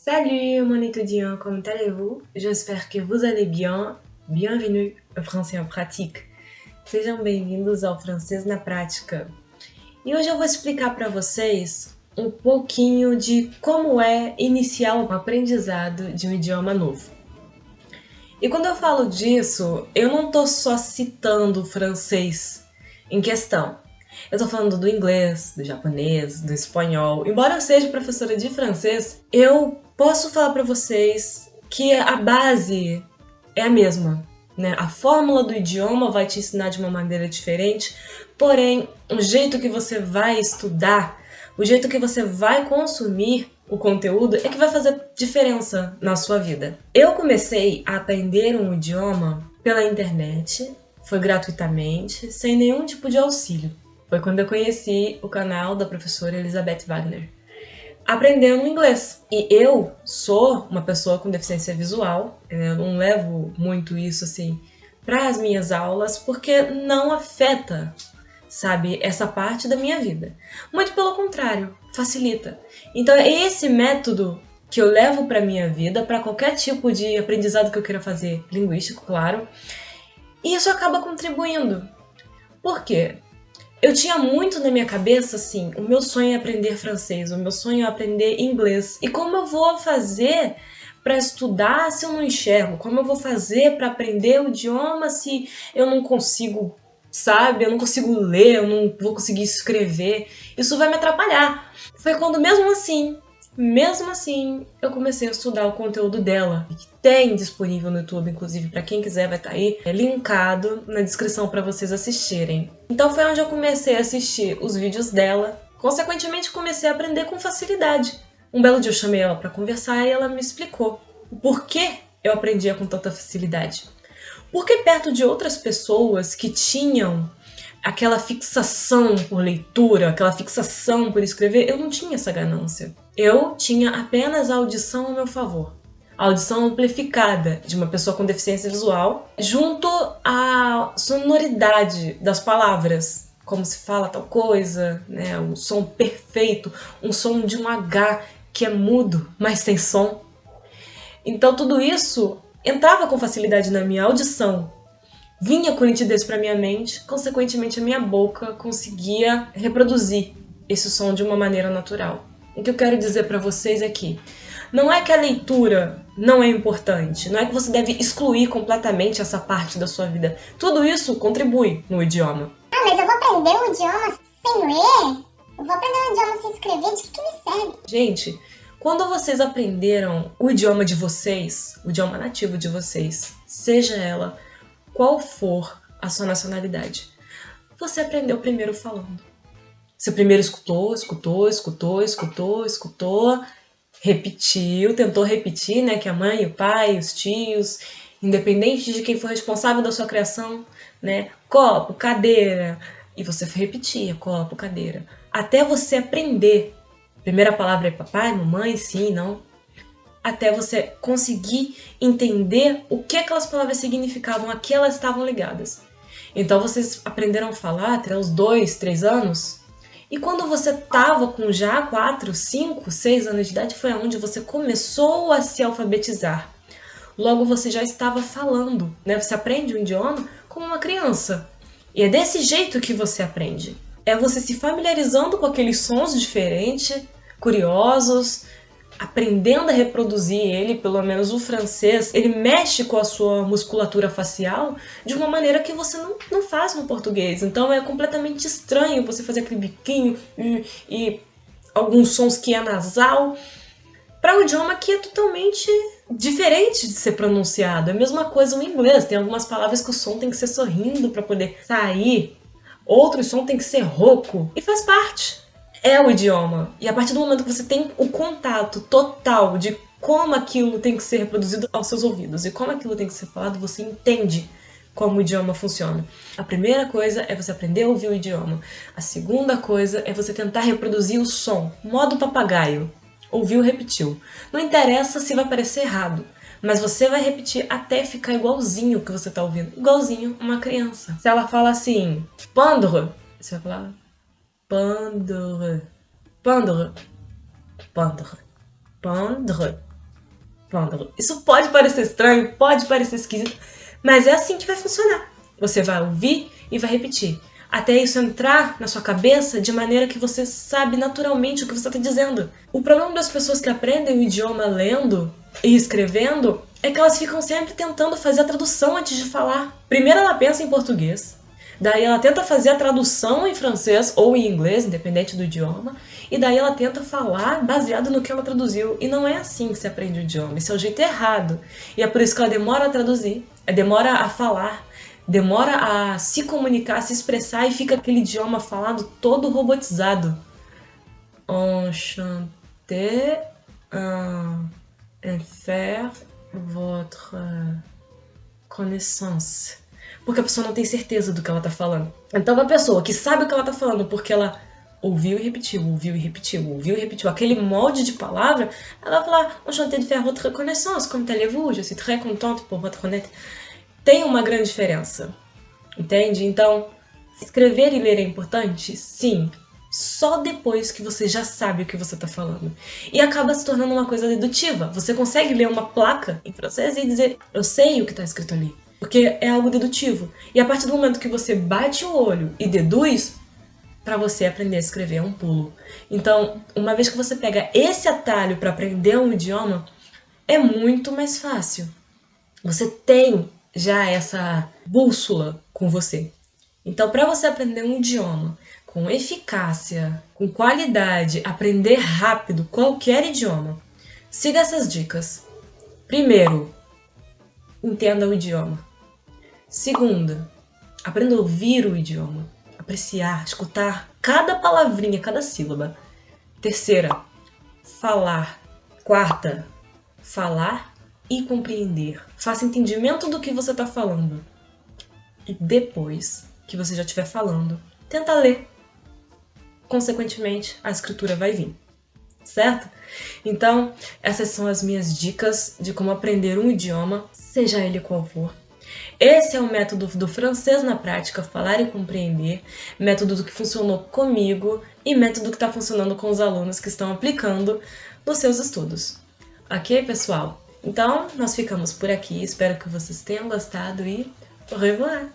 Salut mon étudiant, comment allez-vous? J'espère que vous allez bien. Bienvenue au Français en Pratique. Sejam bem-vindos ao Francês na Prática. E hoje eu vou explicar para vocês um pouquinho de como é iniciar o aprendizado de um idioma novo. E quando eu falo disso, eu não estou só citando o francês em questão. Eu tô falando do inglês, do japonês, do espanhol. Embora eu seja professora de francês, eu posso falar para vocês que a base é a mesma, né? A fórmula do idioma vai te ensinar de uma maneira diferente, porém, o jeito que você vai estudar, o jeito que você vai consumir o conteúdo é que vai fazer diferença na sua vida. Eu comecei a aprender um idioma pela internet, foi gratuitamente, sem nenhum tipo de auxílio. Foi quando eu conheci o canal da professora Elizabeth Wagner, aprendendo inglês. E eu sou uma pessoa com deficiência visual, eu não levo muito isso assim para as minhas aulas, porque não afeta, sabe, essa parte da minha vida. Muito pelo contrário, facilita. Então é esse método que eu levo para minha vida, para qualquer tipo de aprendizado que eu queira fazer, linguístico, claro. E isso acaba contribuindo. Por quê? Eu tinha muito na minha cabeça, assim, o meu sonho é aprender francês, o meu sonho é aprender inglês. E como eu vou fazer para estudar se eu não enxergo? Como eu vou fazer para aprender o idioma se eu não consigo, sabe? Eu não consigo ler, eu não vou conseguir escrever. Isso vai me atrapalhar. Foi quando, mesmo assim, eu comecei a estudar o conteúdo dela, que tem disponível no YouTube, inclusive para quem quiser vai estar aí linkado na descrição para vocês assistirem. Então foi onde eu comecei a assistir os vídeos dela, consequentemente comecei a aprender com facilidade. Um belo dia eu chamei ela para conversar e ela me explicou o porquê eu aprendia com tanta facilidade. Porque perto de outras pessoas que tinham aquela fixação por leitura, aquela fixação por escrever, eu não tinha essa ganância. Eu tinha apenas a audição ao meu favor. A audição amplificada de uma pessoa com deficiência visual, junto à sonoridade das palavras, como se fala tal coisa, né? Um som perfeito, um som de um H que é mudo, mas tem som. Então tudo isso entrava com facilidade na minha audição, vinha com nitidez para minha mente, consequentemente a minha boca conseguia reproduzir esse som de uma maneira natural. O que eu quero dizer para vocês é que não é que a leitura não é importante, não é que você deve excluir completamente essa parte da sua vida. Tudo isso contribui no idioma. Ah, mas eu vou aprender um idioma sem ler? Eu vou aprender um idioma sem escrever? De que me serve? Gente, quando vocês aprenderam o idioma de vocês, o idioma nativo de vocês, seja ela qual for a sua nacionalidade, você aprendeu primeiro falando. Você primeiro escutou, repetiu, tentou repetir, né, que a mãe, o pai, os tios, independente de quem for responsável da sua criação, né, copo, cadeira, e você repetia, copo, cadeira, até você aprender. Primeira palavra é papai, mamãe, sim, não, até você conseguir entender o que aquelas palavras significavam, a que elas estavam ligadas. Então vocês aprenderam a falar até os 2, 3 anos, e quando você estava com já 4, 5, 6 anos de idade, foi onde você começou a se alfabetizar. Logo você já estava falando, né? Você aprende um idioma como uma criança. E é desse jeito que você aprende. É você se familiarizando com aqueles sons diferentes, curiosos, aprendendo a reproduzir ele, pelo menos o francês, ele mexe com a sua musculatura facial de uma maneira que você não faz no português. Então é completamente estranho você fazer aquele biquinho e alguns sons que é nasal para um idioma que é totalmente diferente de ser pronunciado. É a mesma coisa no inglês, tem algumas palavras que o som tem que ser sorrindo para poder sair, outros som tem que ser rouco, e faz parte. É o idioma. E a partir do momento que você tem o contato total de como aquilo tem que ser reproduzido aos seus ouvidos e como aquilo tem que ser falado, você entende como o idioma funciona. A primeira coisa é você aprender a ouvir o idioma. A segunda coisa é você tentar reproduzir o som. Modo papagaio. Ouviu, repetiu. Não interessa se vai parecer errado, mas você vai repetir até ficar igualzinho o que você está ouvindo. Igualzinho uma criança. Se ela fala assim, pendre, você vai falar pendre, pendre, pendre, pendre. apprendre. Isso pode parecer estranho, pode parecer esquisito, mas é assim que vai funcionar. Você vai ouvir e vai repetir, até isso entrar na sua cabeça de maneira que você sabe naturalmente o que você está dizendo. O problema das pessoas que aprendem o idioma lendo e escrevendo é que elas ficam sempre tentando fazer a tradução antes de falar. Primeiro ela pensa em português, daí ela tenta fazer a tradução em francês ou em inglês, independente do idioma, e daí ela tenta falar baseado no que ela traduziu. E não é assim que se aprende o idioma, esse é o jeito errado. E é por isso que ela demora a traduzir, demora a falar, demora a se comunicar, a se expressar e fica aquele idioma falado todo robotizado. Enchanté en faire votre connaissance. Porque a pessoa não tem certeza do que ela tá falando. Então uma pessoa que sabe o que ela tá falando porque ela ouviu e repetiu, ouviu e repetiu, ouviu e repetiu aquele molde de palavra, ela vai falar enchanté de faire votre connaissance, comment allez-vous? Je suis très contente pour votre connaître. Tem uma grande diferença, entende? Então, escrever e ler é importante? Sim. Só depois que você já sabe o que você está falando. E acaba se tornando uma coisa dedutiva. Você consegue ler uma placa em francês e dizer, eu sei o que está escrito ali. Porque é algo dedutivo. E a partir do momento que você bate o olho e deduz, para você aprender a escrever é um pulo. Então, uma vez que você pega esse atalho para aprender um idioma, é muito mais fácil. Você tem já essa bússola com você. Então, para você aprender um idioma com eficácia, com qualidade, aprender rápido qualquer idioma, siga essas dicas. Primeiro, entenda o idioma. Segunda, aprenda a ouvir o idioma, apreciar, escutar cada palavrinha, cada sílaba. Terceira, falar. Quarta, falar e compreender. Faça entendimento do que você está falando. E depois que você já estiver falando, tenta ler. Consequentemente, a escritura vai vir. Certo? Então, essas são as minhas dicas de como aprender um idioma, seja ele qual for. Esse é o método do francês na prática, falar e compreender, método que funcionou comigo e método que está funcionando com os alunos que estão aplicando nos seus estudos. Ok, pessoal? Então, nós ficamos por aqui, espero que vocês tenham gostado e au revoir!